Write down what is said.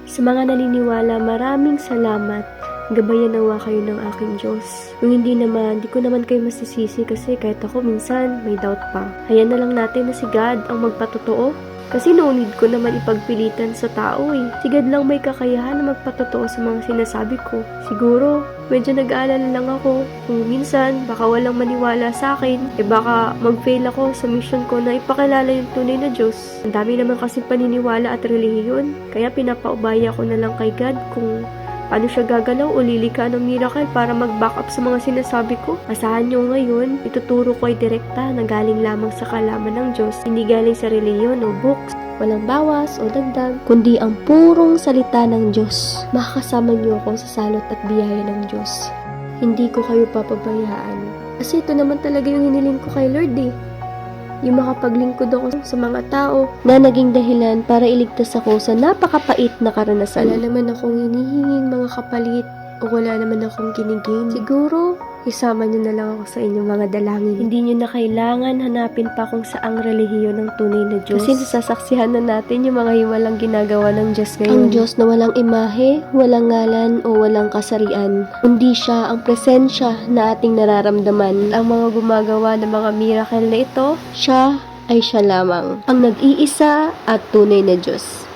Sa mga naniniwala, maraming salamat. Gabayan nawa kayo ng aking Diyos. Kung hindi naman, di ko naman kayo masisisi kasi kahit ako minsan may doubt pa. Hayaan na lang natin na si God ang magpatotoo. Kasi no need ko naman ipagpilitan sa tao eh. Si God lang may kakayahan na magpatotoo sa mga sinasabi ko. Siguro, medyo nag-aalala lang ako. Kung minsan, baka walang maniwala sa akin, baka mag-fail ako sa mission ko na ipakilala yung tunay na Diyos. Ang dami naman kasi paniniwala at relihiyon. Kaya pinapaubaya ko na lang kay God kung paano siya gagalaw o lilika ng miracle para mag-back up sa mga sinasabi ko. Asahan nyo ngayon, ituturo ko ay direkta na galing lamang sa kalaman ng Diyos, hindi galing sa reliyon o books. Walang bawas o dagdag, kundi ang purong salita ng Diyos. Makakasama niyo ako sa salot at biyaya ng Diyos. Hindi ko kayo papabayaan. Kasi ito naman talaga yung hiniling ko kay Lord eh. Yung makapaglingkod ako sa mga tao na naging dahilan para iligtas ako sa napakapait na karanasan. Wala naman akong hinihinging mga kapalit o wala naman akong ginigin. Siguro, isama nyo na lang ako sa inyong mga dalangin. Hindi nyo na kailangan hanapin pa kung saang relihiyon ng tunay na Diyos. Kasi nasasaksihan na natin yung mga hiwalang ginagawa ng Diyos ngayon. Ang Diyos na walang imahe, walang ngalan o walang kasarian. Kundi siya ang presensya na ating nararamdaman. Ang mga gumagawa ng mga miracle na ito, siya ay siya lamang. Ang nag-iisa at tunay na Diyos.